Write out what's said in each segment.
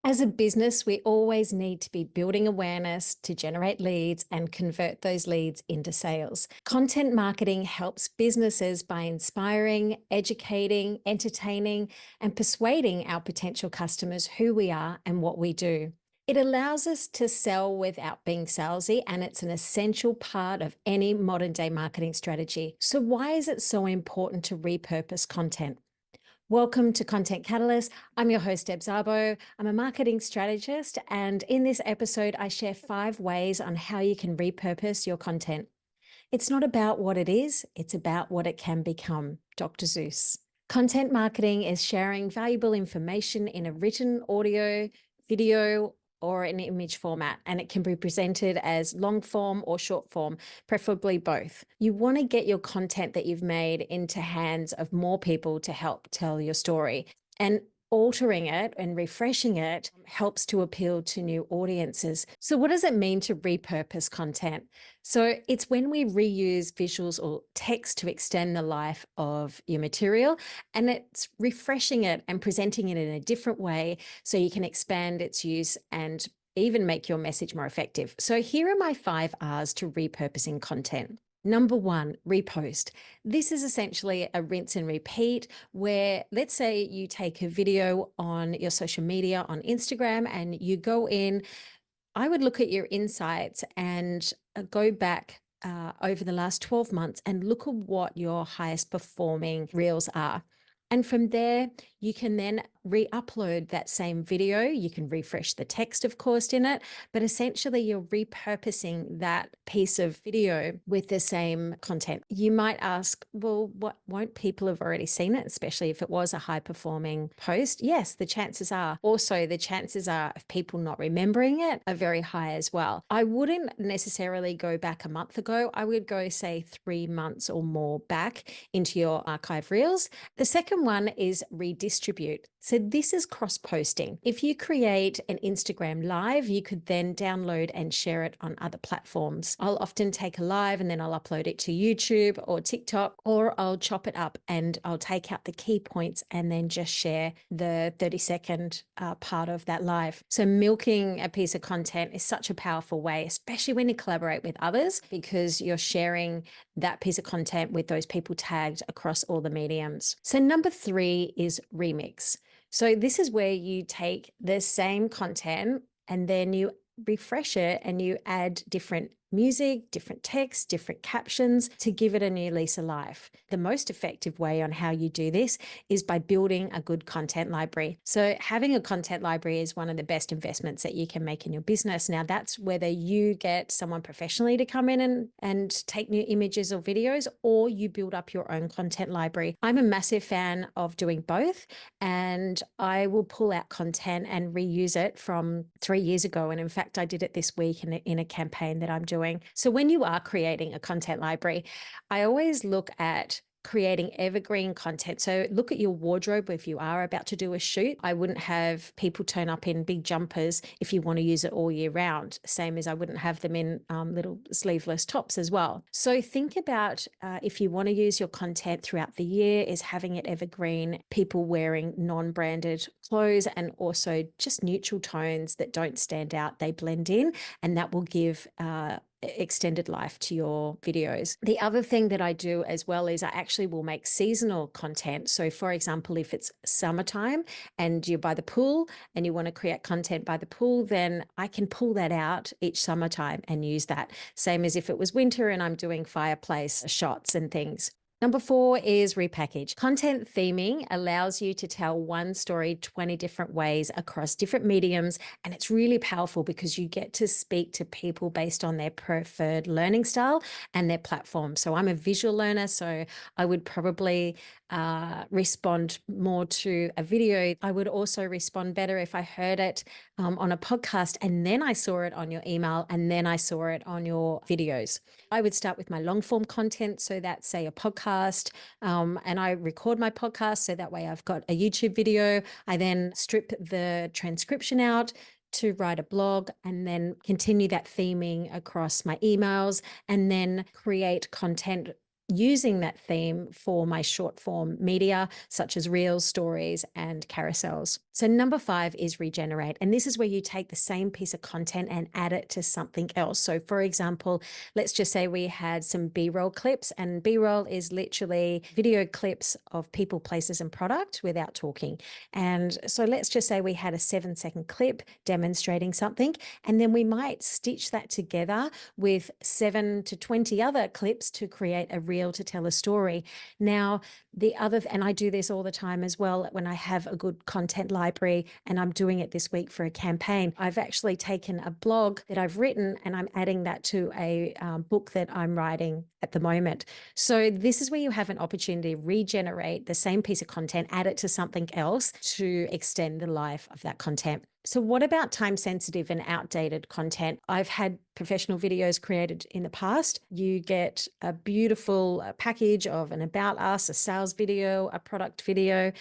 As a business, we always need to be building awareness to generate leads and convert those leads into sales. Content marketing helps businesses by inspiring, educating, entertaining, and persuading our potential customers who we are and what we do. It allows us to sell without being salesy, and it's an essential part of any modern day marketing strategy. So, why is it so important to repurpose content? Welcome to Content Catalyst. I'm your host, Deb Szabo. I'm a marketing strategist, and in this episode, I share 5 ways on how you can repurpose your content. It's not about what it is, it's about what it can become. Dr. Zeus. Content marketing is sharing valuable information in a written, audio, video, or an image format, and it can be presented as long form or short form, preferably both. You want to get your content that you've made into hands of more people to help tell your story. And altering it and refreshing it helps to appeal to new audiences. So, what does it mean to repurpose content? So, it's when we reuse visuals or text to extend the life of your material, and it's refreshing it and presenting it in a different way so you can expand its use and even make your message more effective. So, here are my 5 R's to repurposing content. Number 1, repost. This is essentially a rinse and repeat where, let's say you take a video on your social media on Instagram and you go in. I would look at your insights and go back over the last 12 months and look at what your highest performing reels are. And from there, you can then re-upload that same video. You can refresh the text, of course, in it, but essentially you're repurposing that piece of video with the same content. You might ask, well, what won't people have already seen it, especially if it was a high performing post? Yes, the chances are. Also, the chances are of people not remembering it are very high as well. I wouldn't necessarily go back a month ago. I would go, say, 3 months or more back into your archive reels. The second one is redistribute. So this is cross-posting. If you create an Instagram live, you could then download and share it on other platforms. I'll often take a live and then I'll upload it to YouTube or TikTok, or I'll chop it up and I'll take out the key points and then just share the 30-second part of that live. So milking a piece of content is such a powerful way, especially when you collaborate with others, because you're sharing that piece of content with those people tagged across all the mediums. So number 3 is remix. So this is where you take the same content and then you refresh it and you add different music, different text, different captions to give it a new lease of life. The most effective way on how you do this is by building a good content library. So having a content library is one of the best investments that you can make in your business. Now, that's whether you get someone professionally to come in and take new images or videos, or you build up your own content library. I'm a massive fan of doing both, and I will pull out content and reuse it from 3 years ago. And in fact, I did it this week in a campaign that I'm doing. So when you are creating a content library, I always look at creating evergreen content. So look at your wardrobe if you are about to do a shoot. I wouldn't have people turn up in big jumpers if you want to use it all year round, same as I wouldn't have them in little sleeveless tops as well. So think about if you want to use your content throughout the year, is having it evergreen, people wearing non-branded clothes, and also just neutral tones that don't stand out, they blend in, and that will give extended life to your videos. The other thing that I do as well is I actually will make seasonal content. So for example, if it's summertime and you're by the pool and you want to create content by the pool, then I can pull that out each summertime and use that. Same as if it was winter and I'm doing fireplace shots and things. Number 4 is repackage. Content theming allows you to tell one story 20 different ways across different mediums, and it's really powerful because you get to speak to people based on their preferred learning style and their platform. So I'm a visual learner, so I would probably respond more to a video. I would also respond better if I heard it on a podcast and then I saw it on your email and then I saw it on your videos. I would start with my long form content. So that's, say, a podcast, and I record my podcast. So that way I've got a YouTube video. I then strip the transcription out to write a blog and then continue that theming across my emails and then create content using that theme for my short form media, such as reels, stories, and carousels. So, number 5 is regenerate. And this is where you take the same piece of content and add it to something else. So, for example, let's just say we had some B roll clips, and B roll is literally video clips of people, places, and product without talking. And so, let's just say we had a 7-second clip demonstrating something, and then we might stitch that together with 7 to 20 other clips to create a reel to tell a story. Now, and I do this all the time as well when I have a good content library, and I'm doing it this week for a campaign. I've actually taken a blog that I've written and I'm adding that to a book that I'm writing at the moment. So this is where you have an opportunity to regenerate the same piece of content, add it to something else to extend the life of that content. So what about time sensitive and outdated content? I've had professional videos created in the past. You get a beautiful package of an about us, a sales video, a product video,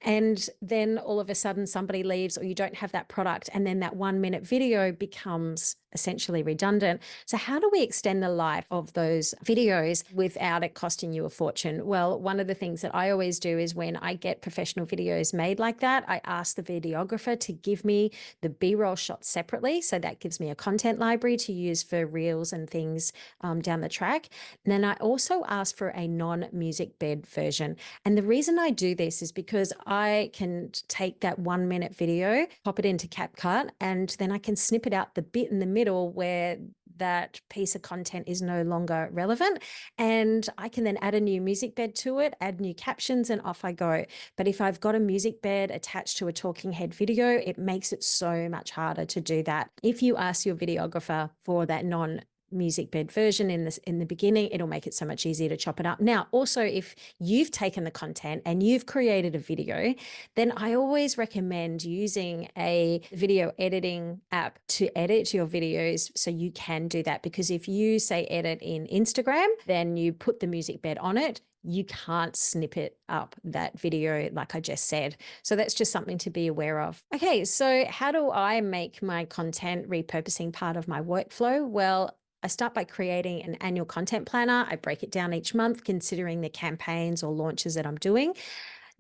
and then all of a sudden somebody leaves or you don't have that product, and then that 1-minute video becomes essentially redundant. So how do we extend the life of those videos without it costing you a fortune? Well, one of the things that I always do is when I get professional videos made like that, I ask the videographer to give me the B-roll shots separately. So that gives me a content library to use for reels and things down the track. And then I also ask for a non-music bed version. And the reason I do this is because I can take that 1-minute video, pop it into CapCut, and then I can snip it out the bit in the middle where that piece of content is no longer relevant. And I can then add a new music bed to it, add new captions, and off I go. But if I've got a music bed attached to a talking head video, it makes it so much harder to do that. If you ask your videographer for that non-music bed version in the beginning, it'll make it so much easier to chop it up. Now, also, if you've taken the content and you've created a video, then I always recommend using a video editing app to edit your videos so you can do that. Because if you say edit in Instagram, then you put the music bed on it, you can't snip it up that video like I just said. So that's just something to be aware of. Okay, so how do I make my content repurposing part of my workflow? Well, I start by creating an annual content planner. I break it down each month, considering the campaigns or launches that I'm doing.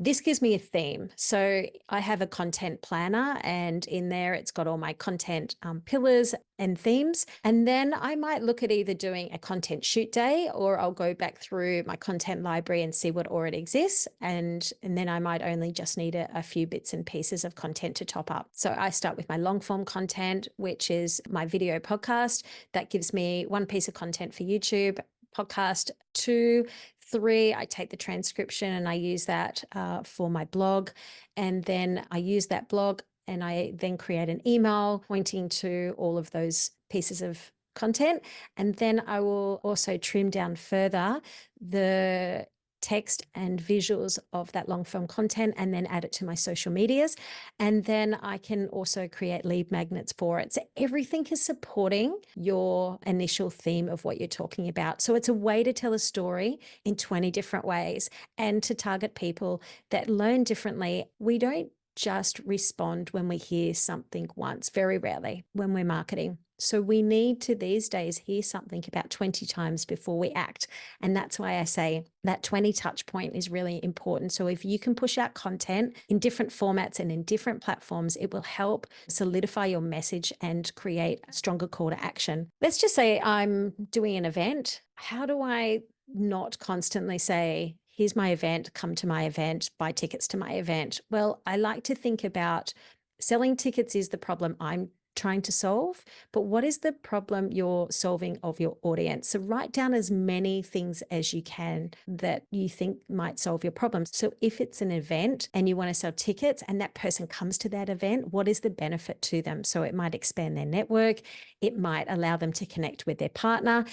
This gives me a theme. So I have a content planner, and in there it's got all my content pillars and themes. And then I might look at either doing a content shoot day, or I'll go back through my content library and see what already exists. And then I might only just need a few bits and pieces of content to top up. So I start with my long form content, which is my video podcast. That gives me one piece of content for YouTube, podcast 2, 3, I take the transcription and I use that for my blog. And then I use that blog and I then create an email pointing to all of those pieces of content. And then I will also trim down further the text and visuals of that long form content and then add it to my social medias. And then I can also create lead magnets for it. So everything is supporting your initial theme of what you're talking about. So it's a way to tell a story in 20 different ways and to target people that learn differently. We don't just respond when we hear something once, very rarely when we're marketing. So we need to these days hear something about 20 times before we act. And that's why I say that 20 touch point is really important. So if you can push out content in different formats and in different platforms, it will help solidify your message and create a stronger call to action. Let's just say I'm doing an event. How do I not constantly say, here's my event, come to my event, buy tickets to my event? Well, I like to think about selling tickets is the problem I'm trying to solve, but what is the problem you're solving of your audience? So write down as many things as you can that you think might solve your problems. So if it's an event and you want to sell tickets and that person comes to that event, what is the benefit to them? So it might expand their network. It might allow them to connect with their partner.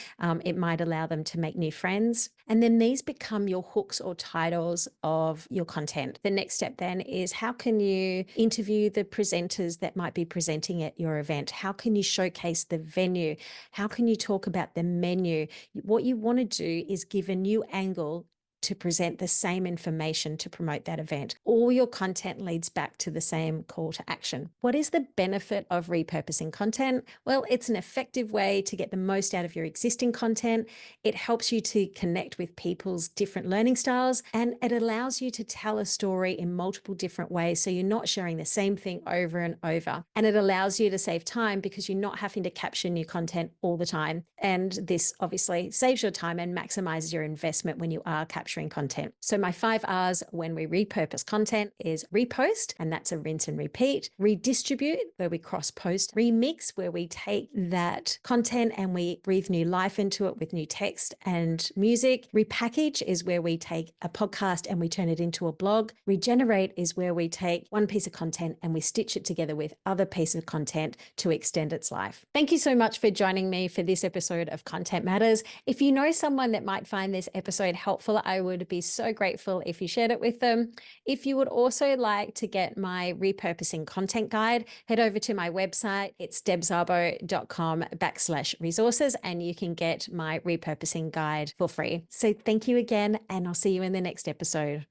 It might allow them to make new friends. And then these become your hooks or titles of your content. The next step then is, how can you interview the presenters that might be presenting at your event? How can you showcase the venue? How can you talk about the menu? What you want to do is give a new angle to present the same information to promote that event. All your content leads back to the same call to action. What is the benefit of repurposing content? Well, it's an effective way to get the most out of your existing content. It helps you to connect with people's different learning styles, and it allows you to tell a story in multiple different ways. So you're not sharing the same thing over and over. And it allows you to save time because you're not having to capture new content all the time. And this obviously saves your time and maximizes your investment when you are capturing content. So my 5 R's when we repurpose content is repost, and that's a rinse and repeat; redistribute, where we cross post; remix, where we take that content and we breathe new life into it with new text and music; repackage is where we take a podcast and we turn it into a blog; regenerate is where we take one piece of content and we stitch it together with other pieces of content to extend its life. Thank you so much for joining me for this episode of Content Matters. If you know someone that might find this episode helpful, I would be so grateful if you shared it with them. If you would also like to get my repurposing content guide, head over to my website. It's debszabo.com/resources, and you can get my repurposing guide for free. So thank you again, and I'll see you in the next episode.